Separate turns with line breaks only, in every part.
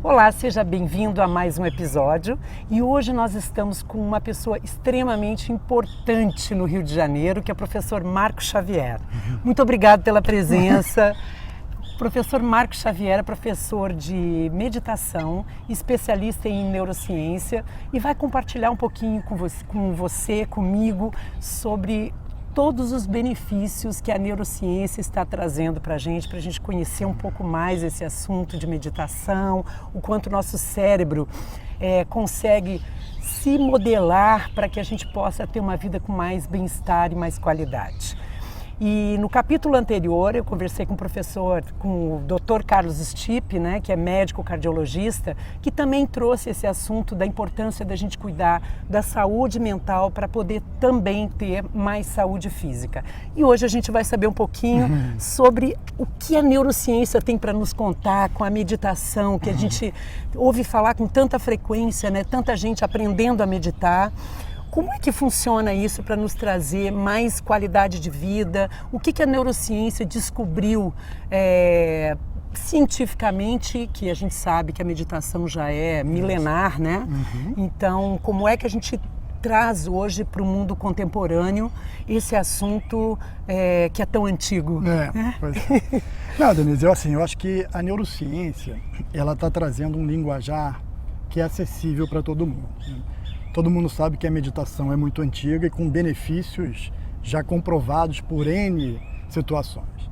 Olá, seja bem-vindo a mais um episódio e hoje nós estamos com uma pessoa extremamente importante no Rio de Janeiro, que é o professor Marco Xavier. Muito obrigado pela presença. O professor Marco Xavier é professor de meditação, especialista em neurociência e vai compartilhar um pouquinho comigo, sobre todos os benefícios que a neurociência está trazendo para a gente conhecer um pouco mais esse assunto de meditação, o quanto o nosso cérebro consegue se modelar para que a gente possa ter uma vida com mais bem-estar e mais qualidade. E no capítulo anterior eu conversei com o Dr. Carlos Stipe, né, que é médico cardiologista, que também trouxe esse assunto da importância da gente cuidar da saúde mental para poder também ter mais saúde física. E hoje a gente vai saber um pouquinho sobre o que a neurociência tem para nos contar com a meditação, que a gente ouve falar com tanta frequência, né, tanta gente aprendendo a meditar. Como é que funciona isso para nos trazer mais qualidade de vida? O que a neurociência descobriu cientificamente, que a gente sabe que a meditação já é milenar, né? Então, como é que a gente traz hoje para o mundo contemporâneo esse assunto que é tão antigo?
Pois é. Não, Denise, eu acho que a neurociência ela está trazendo um linguajar que é acessível para todo mundo, né? Todo mundo sabe que a meditação é muito antiga e com benefícios já comprovados por N situações.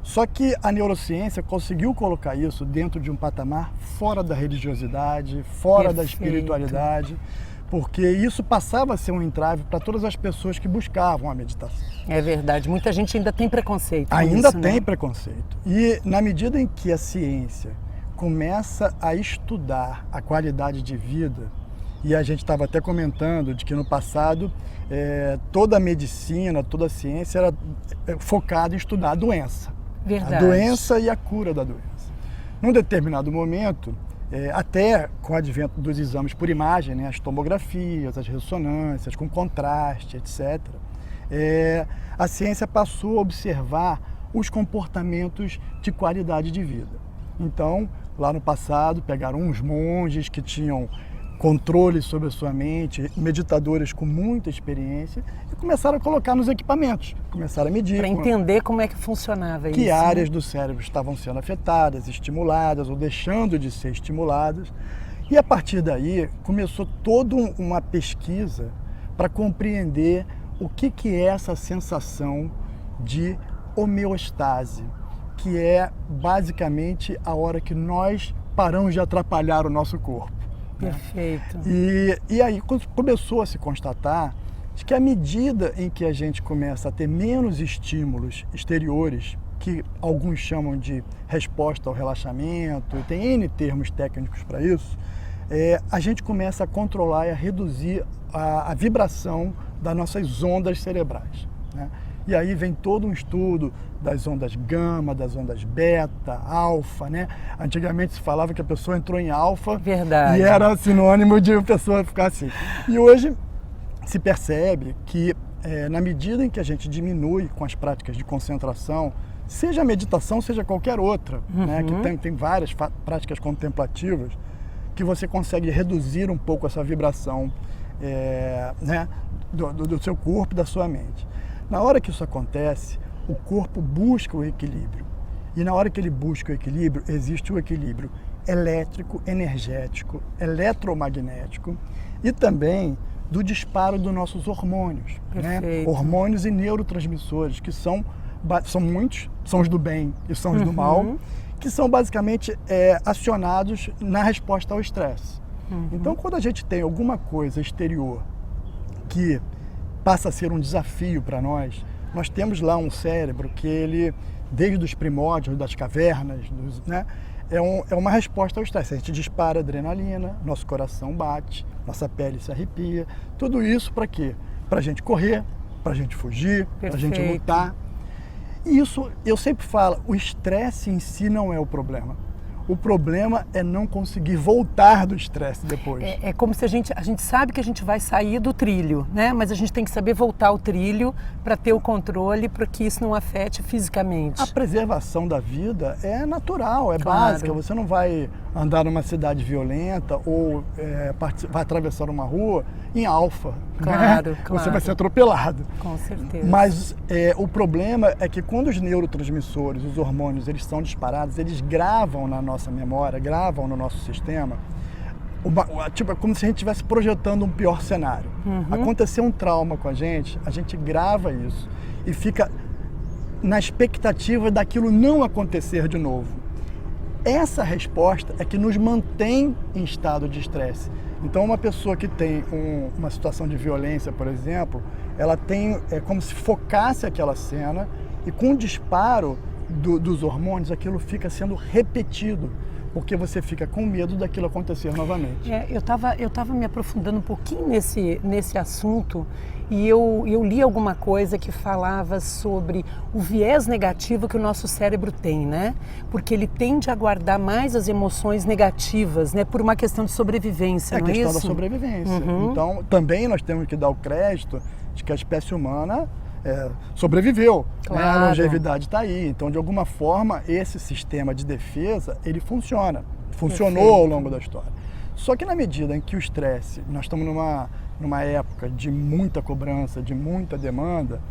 Só que a neurociência conseguiu colocar isso dentro de um patamar fora da religiosidade, fora da espiritualidade, porque isso passava a ser um entrave para todas as pessoas que buscavam a meditação.
É verdade, muita gente ainda tem preconceito com
ainda
isso,
tem
né?
preconceito. E na medida em que a ciência começa a estudar a qualidade de vida, e a gente estava até comentando de que no passado toda a medicina, toda a ciência era focada em estudar a doença.
Verdade.
A doença e a cura da doença. Num determinado momento, até com o advento dos exames por imagem, né, as tomografias, as ressonâncias, com contraste, etc., a ciência passou a observar os comportamentos de qualidade de vida. Então, lá no passado, pegaram uns monges que tinham controle sobre a sua mente, meditadores com muita experiência, e começaram a colocar nos equipamentos, começaram a medir.
Para entender como é que funcionava isso.
Que áreas do cérebro estavam sendo afetadas, estimuladas ou deixando de ser estimuladas. E a partir daí começou toda uma pesquisa para compreender o que é essa sensação de homeostase, que é basicamente a hora que nós paramos de atrapalhar o nosso corpo.
Perfeito.
E aí começou a se constatar de que à medida em que a gente começa a ter menos estímulos exteriores, que alguns chamam de resposta ao relaxamento, e tem N termos técnicos para isso, a gente começa a controlar e a reduzir a vibração das nossas ondas cerebrais, né? E aí vem todo um estudo das ondas gama, das ondas beta, alfa, né? Antigamente se falava que a pessoa entrou em alfa.
Verdade.
E era sinônimo de a pessoa ficar assim. E hoje se percebe que na medida em que a gente diminui com as práticas de concentração, seja a meditação, seja qualquer outra, né? Que tem várias práticas contemplativas, que você consegue reduzir um pouco essa vibração né? do seu corpo e da sua mente. Na hora que isso acontece, o corpo busca o equilíbrio. E na hora que ele busca o equilíbrio, existe o equilíbrio elétrico, energético, eletromagnético e também do disparo dos nossos hormônios, né? Hormônios e neurotransmissores, que são muitos, são os do bem e são os do mal, que são basicamente acionados na resposta ao estresse. Então, quando a gente tem alguma coisa exterior que passa a ser um desafio para nós, nós temos lá um cérebro que ele, desde os primórdios das cavernas, né, é uma resposta ao estresse. A gente dispara adrenalina, nosso coração bate, nossa pele se arrepia. Tudo isso para quê? Para a gente correr, para a gente fugir, para a gente lutar. E isso, eu sempre falo, o estresse em si não é o problema. O problema é não conseguir voltar do estresse depois.
É como se a gente sabe que a gente vai sair do trilho, né? Mas a gente tem que saber voltar ao trilho para ter o controle, para que isso não afete fisicamente.
A preservação da vida é natural, é
Claro.
básica. Você não vai andar numa cidade violenta ou vai atravessar uma rua em alfa.
Claro,
né?
claro.
Você vai ser atropelado.
Com certeza.
Mas o problema é que quando os neurotransmissores, os hormônios, eles são disparados, eles gravam na nossa memória, gravam no nosso sistema, tipo, é como se a gente estivesse projetando um pior cenário. Aconteceu um trauma com a gente grava isso e fica na expectativa daquilo não acontecer de novo. Essa resposta é que nos mantém em estado de estresse. Então, uma pessoa que tem uma situação de violência, por exemplo, ela tem, é como se focasse aquela cena e com o disparo dos hormônios, aquilo fica sendo repetido, porque você fica com medo daquilo acontecer novamente.
Eu tava me aprofundando um pouquinho nesse assunto e eu li alguma coisa que falava sobre o viés negativo que o nosso cérebro tem, né? Porque ele tende a guardar mais as emoções negativas, né? Por uma questão de sobrevivência, não é isso?
É a questão da sobrevivência. Então, também nós temos que dar o crédito de que a espécie humana sobreviveu,
Claro.
né? A longevidade está aí. Então, de alguma forma, esse sistema de defesa, ele funciona. Funcionou
Perfeito.
ao longo da história. Só que na medida em que o estresse, nós estamos numa época de muita cobrança, de muita demanda,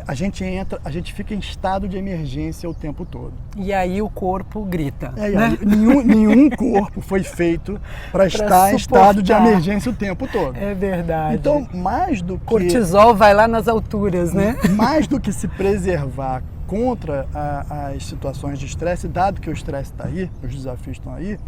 a gente fica em estado de emergência o tempo todo.
E aí o corpo grita.
Né? Nenhum corpo foi feito para estar em estado de emergência o tempo todo.
É verdade.
Então, mais do que...
Cortisol vai lá nas alturas, né?
Mais do que se preservar contra as situações de estresse, dado que o estresse está aí, os desafios estão aí,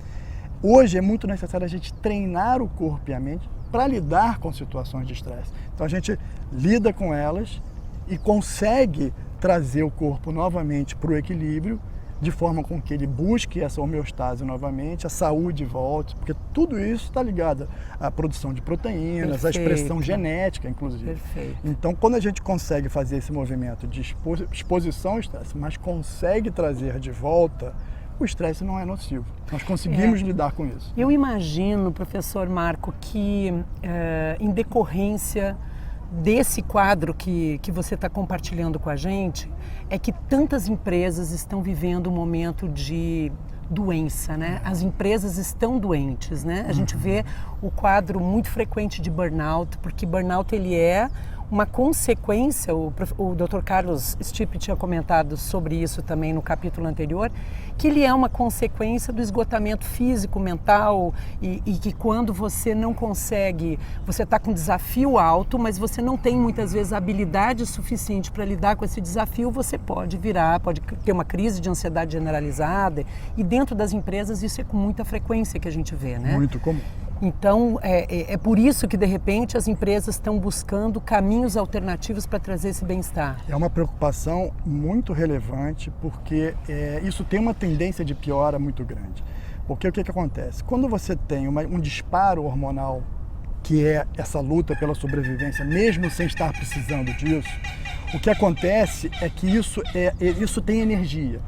hoje é muito necessário a gente treinar o corpo e a mente para lidar com situações de estresse. Então, a gente lida com elas e consegue trazer o corpo novamente para o equilíbrio, de forma com que ele busque essa homeostase novamente, a saúde volte, porque tudo isso está ligado à produção de proteínas, à expressão genética, inclusive.
Perfeito.
Então, quando a gente consegue fazer esse movimento de exposição ao estresse, mas consegue trazer de volta, o estresse não é nocivo. Nós conseguimos lidar com isso.
Eu imagino, professor Marco, que em decorrência desse quadro que você está compartilhando com a gente, é que tantas empresas estão vivendo um momento de doença, né? As empresas estão doentes, né? A gente vê o quadro muito frequente de burnout, porque burnout ele é uma consequência, o Dr. Carlos Stipe tinha comentado sobre isso também no capítulo anterior, que ele é uma consequência do esgotamento físico, mental e que quando você não consegue, você está com um desafio alto, mas você não tem muitas vezes habilidade suficiente para lidar com esse desafio, você pode ter uma crise de ansiedade generalizada e dentro das empresas isso é com muita frequência que a gente vê, né?
Muito comum.
Então, é por isso que, de repente, as empresas estão buscando caminhos alternativos para trazer esse bem-estar.
É uma preocupação muito relevante, porque isso tem uma tendência de piora muito grande. Porque o que acontece? Quando você tem um disparo hormonal, que é essa luta pela sobrevivência, mesmo sem estar precisando disso, o que acontece é que isso tem energia.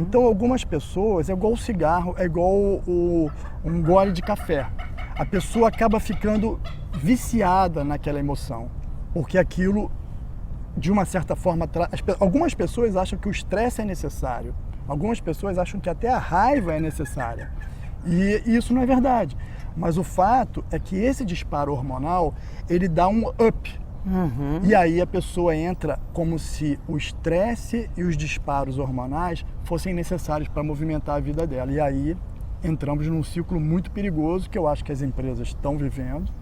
Então, algumas pessoas, é igual o cigarro, é igual um gole de café. A pessoa acaba ficando viciada naquela emoção, porque aquilo, de uma certa forma, algumas pessoas acham que o estresse é necessário, algumas pessoas acham que até a raiva é necessária, e isso não é verdade. Mas o fato é que esse disparo hormonal, ele dá um up, e aí a pessoa entra como se o estresse e os disparos hormonais fossem necessários para movimentar a vida dela, e aí entramos num ciclo muito perigoso que eu acho que as empresas estão vivendo.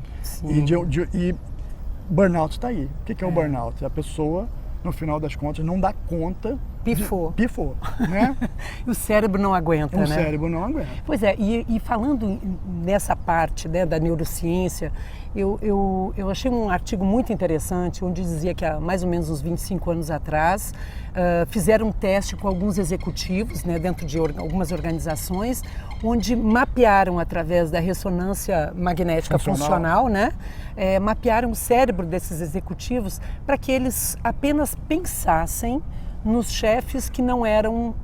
E burnout está aí. O que é o burnout? A pessoa, no final das contas, não dá conta.
Pifou.
Né?
E o cérebro não aguenta, né?
O cérebro não aguenta.
Pois é, e falando nessa parte, né, da neurociência, eu achei um artigo muito interessante, onde dizia que há mais ou menos uns 25 anos atrás, fizeram um teste com alguns executivos, né, dentro de algumas organizações, onde mapearam através da ressonância magnética funcional, né, mapearam o cérebro desses executivos para que eles apenas pensassem nos chefes que não eram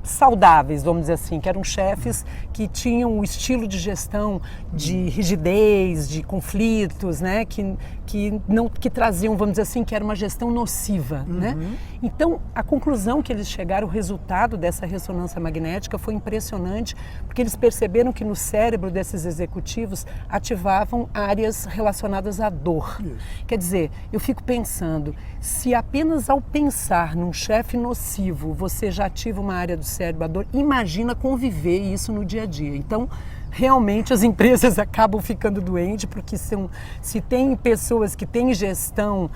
saudáveis, vamos dizer assim, que eram chefes que tinham um estilo de gestão de rigidez, de conflitos, né? Que traziam, vamos dizer assim, que era uma gestão nociva, né? Então, a conclusão que eles chegaram, o resultado dessa ressonância magnética foi impressionante, porque eles perceberam que no cérebro desses executivos ativavam áreas relacionadas à dor. Quer dizer, eu fico pensando, se apenas ao pensar num chefe nocivo você já ativa uma área do cérebro, a dor, imagina conviver isso no dia a dia. Então, realmente as empresas acabam ficando doentes, porque se tem pessoas que têm gestão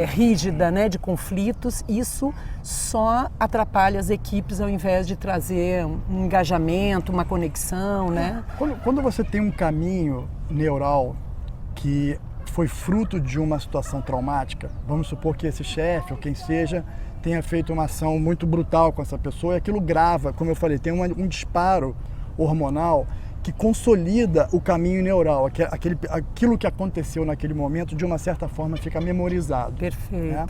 rígida, né, de conflitos, isso só atrapalha as equipes ao invés de trazer um engajamento, uma conexão, né?
Quando você tem um caminho neural que foi fruto de uma situação traumática, vamos supor que esse chefe ou quem seja tenha feito uma ação muito brutal com essa pessoa e aquilo grava, como eu falei, tem um disparo hormonal que consolida o caminho neural, aquilo que aconteceu naquele momento, de uma certa forma, fica memorizado.
Perfeito.
Né?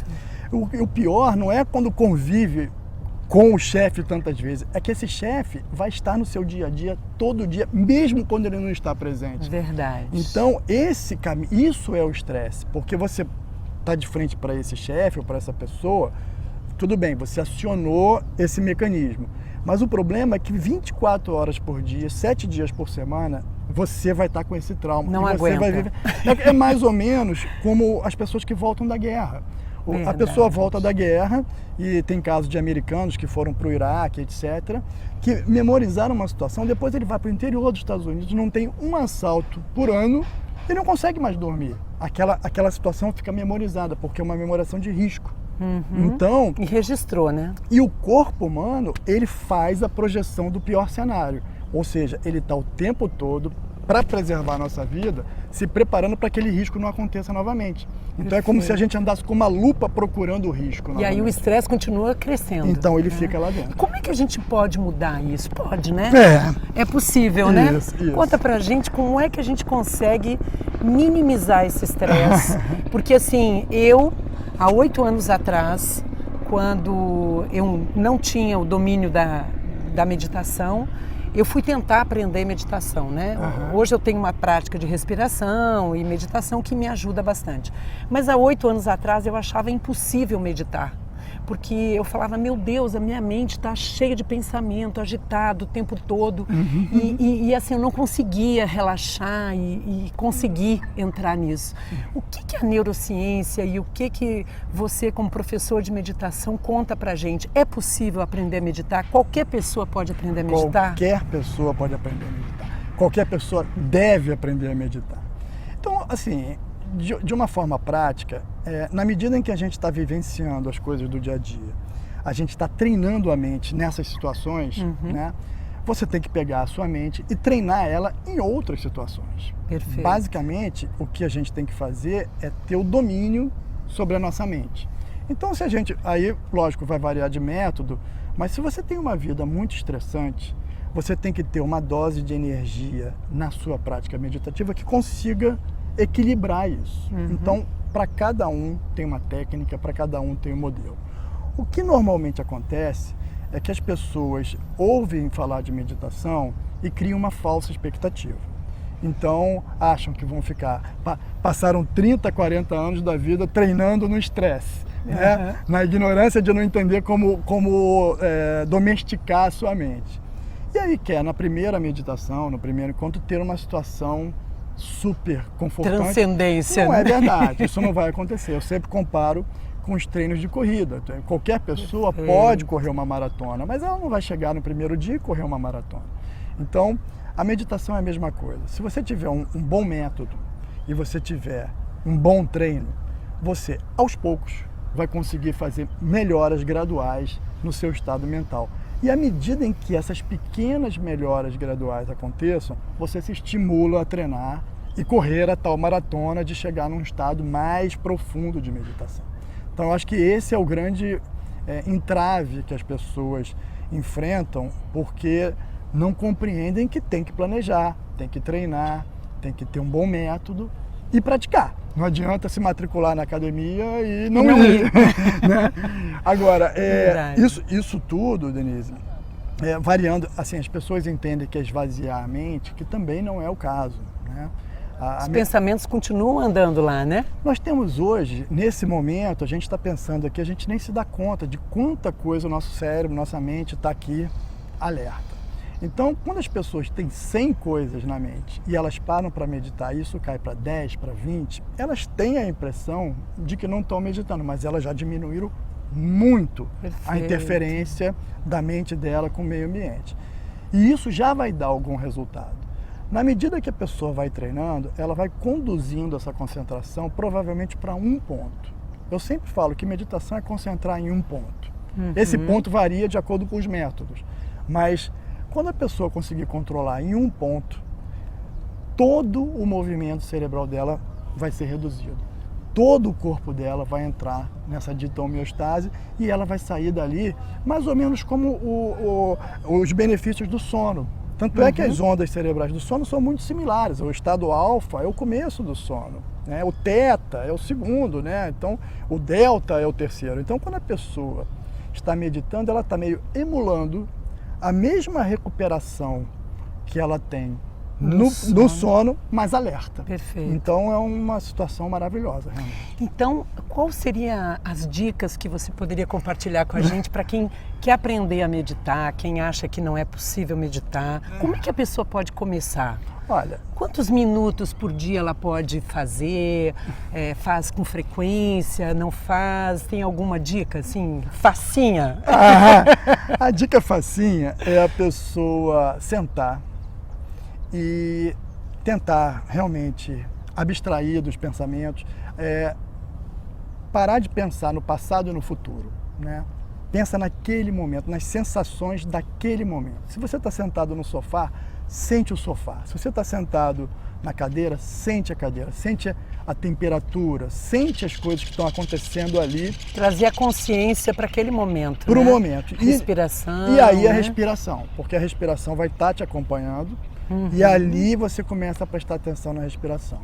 O pior não é quando convive com o chefe tantas vezes, é que esse chefe vai estar no seu dia a dia, todo dia, mesmo quando ele não está presente.
Verdade.
Então, isso é o estresse, porque você está de frente para esse chefe ou para essa pessoa, tudo bem, você acionou esse mecanismo. Mas o problema é que 24 horas por dia, 7 dias por semana, você vai estar com esse trauma.
Não
você
aguenta.
Vai viver. É mais ou menos como as pessoas que voltam da guerra.
Verdade.
A pessoa volta da guerra, e tem casos de americanos que foram para o Iraque, etc., que memorizaram uma situação, depois ele vai para o interior dos Estados Unidos, não tem um assalto por ano, ele não consegue mais dormir. Aquela situação fica memorizada, porque é uma memoração de risco. Então,
e registrou, né?
E o corpo humano, ele faz a projeção do pior cenário. Ou seja, ele está o tempo todo, para preservar a nossa vida, se preparando para que aquele risco não aconteça novamente. Então é como se a gente andasse com uma lupa procurando o risco.
E aí o estresse continua crescendo.
Então ele fica lá dentro.
Como é que a gente pode mudar isso? Pode, né?
É
possível, né?
Isso.
Conta pra gente como é que a gente consegue minimizar esse estresse. Porque assim, há 8 anos atrás, quando eu não tinha o domínio da meditação, eu fui tentar aprender meditação, né? Hoje eu tenho uma prática de respiração e meditação que me ajuda bastante. Mas há 8 anos atrás eu achava impossível meditar. Porque eu falava, meu Deus, a minha mente está cheia de pensamento, agitado o tempo todo. E assim, eu não conseguia relaxar e conseguir entrar nisso. O que a neurociência e o que você, como professor de meditação, conta pra gente? É possível aprender a meditar? Qualquer pessoa pode aprender a meditar?
Qualquer pessoa pode aprender a meditar. Qualquer pessoa deve aprender a meditar. Então, assim, de uma forma prática, na medida em que a gente está vivenciando as coisas do dia a dia, a gente está treinando a mente nessas situações, né? Você tem que pegar a sua mente e treinar ela em outras situações.
Perfeito.
Basicamente, o que a gente tem que fazer é ter o domínio sobre a nossa mente. Então, se a gente, aí, lógico, vai variar de método, mas se você tem uma vida muito estressante, você tem que ter uma dose de energia na sua prática meditativa que consiga equilibrar isso. Então, para cada um tem uma técnica, para cada um tem um modelo. O que normalmente acontece é que as pessoas ouvem falar de meditação e criam uma falsa expectativa. Então, acham que vão passaram 30, 40 anos da vida treinando no estresse, né? Na ignorância de não entender como domesticar a sua mente. E aí quer, na primeira meditação, no primeiro encontro, ter uma situação super confortante.
Transcendência.
Não é verdade, isso não vai acontecer. Eu sempre comparo com os treinos de corrida. Qualquer pessoa pode correr uma maratona, mas ela não vai chegar no primeiro dia e correr uma maratona. Então, a meditação é a mesma coisa. Se você tiver um bom método e você tiver um bom treino, você, aos poucos, vai conseguir fazer melhoras graduais no seu estado mental. E à medida em que essas pequenas melhoras graduais aconteçam, você se estimula a treinar e correr a tal maratona de chegar num estado mais profundo de meditação. Então, eu acho que esse é o grande entrave que as pessoas enfrentam, porque não compreendem que tem que planejar, tem que treinar, tem que ter um bom método e praticar. Não adianta se matricular na academia e não ir. Né? Agora, isso tudo, Denise, variando, assim, as pessoas entendem que é esvaziar a mente, que também não é o caso. Né?
Os pensamentos continuam andando lá, né?
Nós temos hoje, nesse momento, a gente está pensando aqui, a gente nem se dá conta de quanta coisa o nosso cérebro, nossa mente está aqui alerta. Então, quando as pessoas têm 100 coisas na mente e elas param para meditar, isso cai para 10, para 20, elas têm a impressão de que não estão meditando, mas elas já diminuíram muito a interferência da mente dela com o meio ambiente. E isso já vai dar algum resultado. Na medida que a pessoa vai treinando, ela vai conduzindo essa concentração provavelmente para um ponto. Eu sempre falo que meditação é concentrar em um ponto. Esse ponto varia de acordo com os métodos, mas quando a pessoa conseguir controlar em um ponto, todo o movimento cerebral dela vai ser reduzido. Todo o corpo dela vai entrar nessa dita homeostase e ela vai sair dali mais ou menos como os benefícios do sono. Tanto é que as ondas cerebrais do sono são muito similares. O estado alfa é o começo do sono, né? O teta é o segundo, né? Então o delta é o terceiro. Então quando a pessoa está meditando, ela está meio emulando a mesma recuperação que ela tem no sono, mas alerta.
Perfeito.
Então é uma situação maravilhosa, realmente.
Então, quais seriam as dicas que você poderia compartilhar com a gente para quem quer aprender a meditar, quem acha que não é possível meditar? Como é que a pessoa pode começar?
Olha,
quantos minutos por dia ela pode fazer? Faz com frequência? Não faz? Tem alguma dica, assim, facinha?
A dica facinha é a pessoa sentar e tentar realmente abstrair dos pensamentos, parar de pensar no passado e no futuro, né? Pensa naquele momento, nas sensações daquele momento. Se você está sentado no sofá, sente o sofá. Se você está sentado na cadeira, sente a cadeira, sente a temperatura, sente as coisas que estão acontecendo ali.
Trazer a consciência para aquele momento.
Para o momento.
Respiração.
E aí a
né?
respiração, porque a respiração vai estar te acompanhando e ali você começa a prestar atenção na respiração.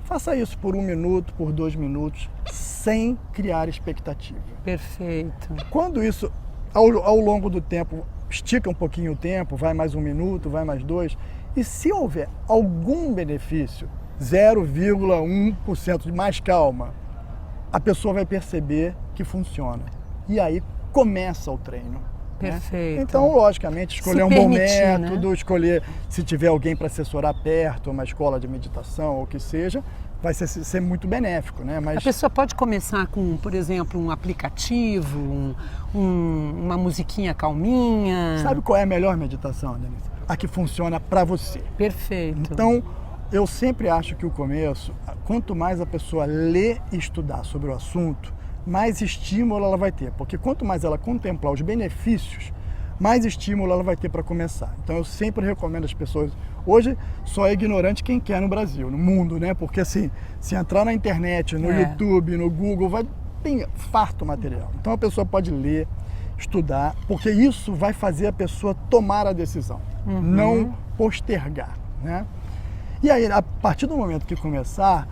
Faça isso por 1 minuto, por 2 minutos, sem criar expectativa.
Perfeito.
Quando isso, ao longo do tempo, estica um pouquinho o tempo, vai mais 1 minuto, vai mais 2, e se houver algum benefício, 0,1% de mais calma, a pessoa vai perceber que funciona. E aí começa o treino.
Perfeito.
Né? Então, logicamente, escolher um bom método,
né?
Escolher se tiver alguém para assessorar perto, uma escola de meditação ou o que seja, vai ser muito benéfico, né? Mas
a pessoa pode começar com, por exemplo, um aplicativo, uma musiquinha calminha.
Sabe qual é a melhor meditação, Denise? A que funciona para você.
Perfeito.
Então, eu sempre acho que o começo, quanto mais a pessoa lê e estudar sobre o assunto, mais estímulo ela vai ter. Porque quanto mais ela contemplar os benefícios, mais estímulo ela vai ter para começar. Então eu sempre recomendo às pessoas, hoje só é ignorante quem quer no Brasil, no mundo, né? Porque assim, se entrar na internet, no YouTube, no Google, tem farto material. Então a pessoa pode ler, estudar, porque isso vai fazer a pessoa tomar a decisão, não postergar, né? E aí, a partir do momento que começar,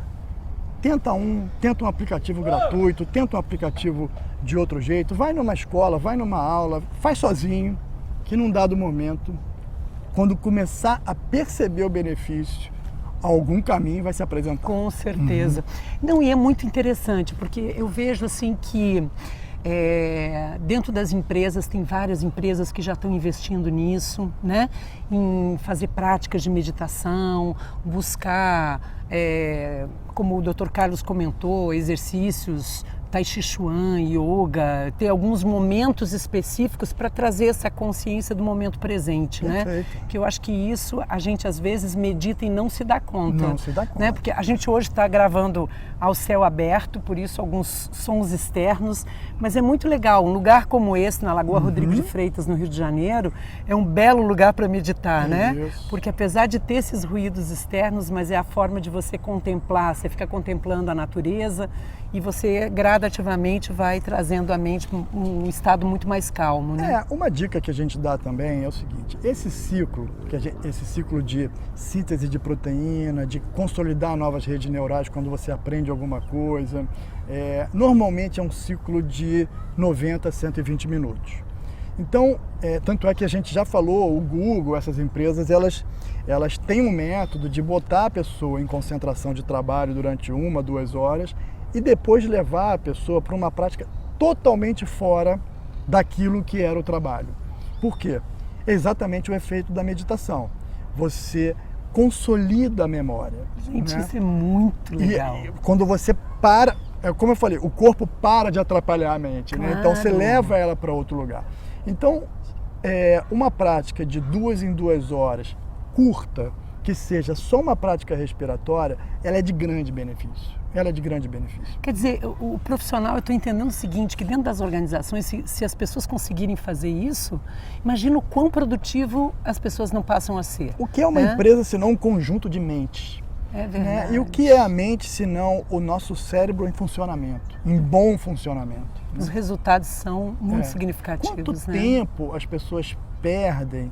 tenta um aplicativo gratuito, tenta um aplicativo de outro jeito, vai numa escola, vai numa aula, faz sozinho, que num dado momento, quando começar a perceber o benefício, algum caminho vai se apresentar.
Com certeza. Não, e é muito interessante, porque eu vejo assim que dentro das empresas, tem várias empresas que já estão investindo nisso, né? Em fazer práticas de meditação, buscar, como o Dr. Carlos comentou, exercícios Tai Chi Chuan, yoga, ter alguns momentos específicos para trazer essa consciência do momento presente, né? Que eu acho que isso a gente às vezes medita e não se dá conta.
Não se dá conta.
Né? Porque a gente hoje está gravando ao céu aberto, por isso alguns sons externos, mas é muito legal. Um lugar como esse, na Lagoa Rodrigo de Freitas, no Rio de Janeiro, é um belo lugar para meditar, né? Porque apesar de ter esses ruídos externos, mas é a forma de você contemplar, você fica contemplando a natureza e você gradativamente vai trazendo à mente um estado muito mais calmo, né?
Uma dica que a gente dá também é o seguinte, esse ciclo de síntese de proteína, de consolidar novas redes neurais quando você aprende alguma coisa, normalmente é um ciclo de 90 a 120 minutos. Então, tanto é que a gente já falou, o Google, essas empresas, elas têm um método de botar a pessoa em concentração de trabalho durante 1, 2 horas e depois levar a pessoa para uma prática totalmente fora daquilo que era o trabalho. Por quê? É exatamente o efeito da meditação. Você consolida a memória.
Gente,
né?
Isso é muito legal.
E quando você para, como eu falei, o corpo para de atrapalhar a mente, né? Então você leva ela para outro lugar. Então, uma prática de 2 em 2 horas, curta, que seja só uma prática respiratória, ela é de grande benefício.
Quer dizer, o profissional, eu estou entendendo o seguinte, que dentro das organizações, se as pessoas conseguirem fazer isso, imagina o quão produtivo as pessoas não passam a ser.
O que é uma empresa senão um conjunto de mentes?
É verdade.
E o que é a mente senão o nosso cérebro em funcionamento, em bom funcionamento?
Os resultados são muito significativos.
Quanto tempo as pessoas perdem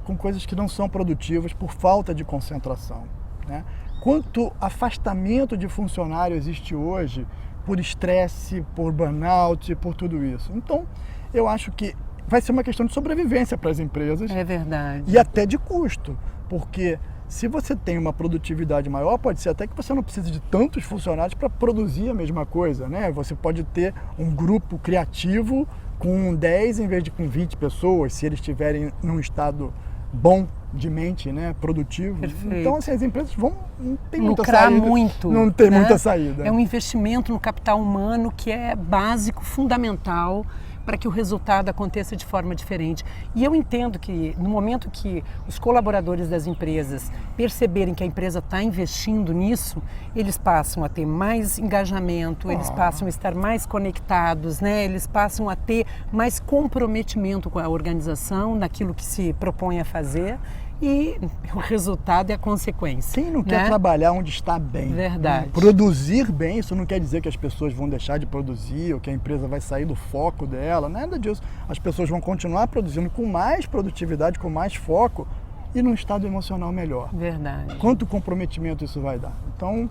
com coisas que não são produtivas por falta de concentração, né? Quanto afastamento de funcionário existe hoje por estresse, por burnout, por tudo isso. Então, eu acho que vai ser uma questão de sobrevivência para as empresas.
É verdade.
E até de custo, porque se você tem uma produtividade maior, pode ser até que você não precise de tantos funcionários para produzir a mesma coisa, né? Você pode ter um grupo criativo com 10 em vez de com 20 pessoas, se eles estiverem num estado bom de mente, né, produtivo.
Perfeito.
Então, assim, as empresas não tem muita
lucrar
saída.
muito.
Não tem
né?
muita saída.
É um investimento no capital humano que é básico, fundamental para que o resultado aconteça de forma diferente. E eu entendo que no momento que os colaboradores das empresas perceberem que a empresa está investindo nisso, eles passam a ter mais engajamento, eles passam a estar mais conectados, né? Eles passam a ter mais comprometimento com a organização, naquilo que se propõe a fazer. E o resultado é a consequência.
Quem não quer trabalhar onde está bem?
Verdade.
Produzir bem, isso não quer dizer que as pessoas vão deixar de produzir ou que a empresa vai sair do foco dela, nada disso. As pessoas vão continuar produzindo com mais produtividade, com mais foco e num estado emocional melhor.
Verdade.
Quanto comprometimento isso vai dar? Então,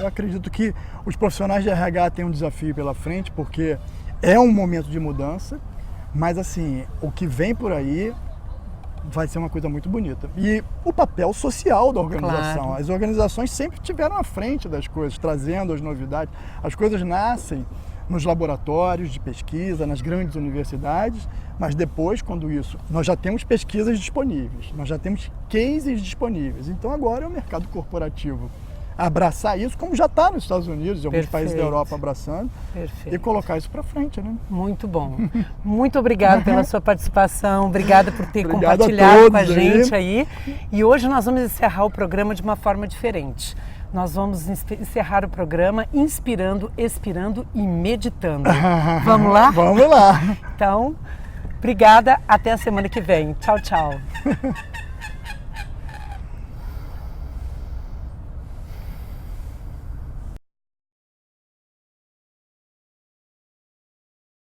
eu acredito que os profissionais de RH têm um desafio pela frente, porque é um momento de mudança, mas assim, o que vem por aí vai ser uma coisa muito bonita. E o papel social da organização.
Claro.
As organizações sempre estiveram à frente das coisas, trazendo as novidades. As coisas nascem nos laboratórios de pesquisa, nas grandes universidades, mas depois, nós já temos pesquisas disponíveis, nós já temos cases disponíveis. Então agora é o mercado corporativo abraçar isso, como já está nos Estados Unidos e alguns países da Europa abraçando, e colocar isso para frente, né?
Muito bom. Muito obrigada pela sua participação, obrigada por ter compartilhado com a gente aí. E hoje nós vamos encerrar o programa de uma forma diferente. Nós vamos encerrar o programa inspirando, expirando e meditando. Vamos lá?
Vamos lá!
Então, obrigada, até a semana que vem. Tchau, tchau.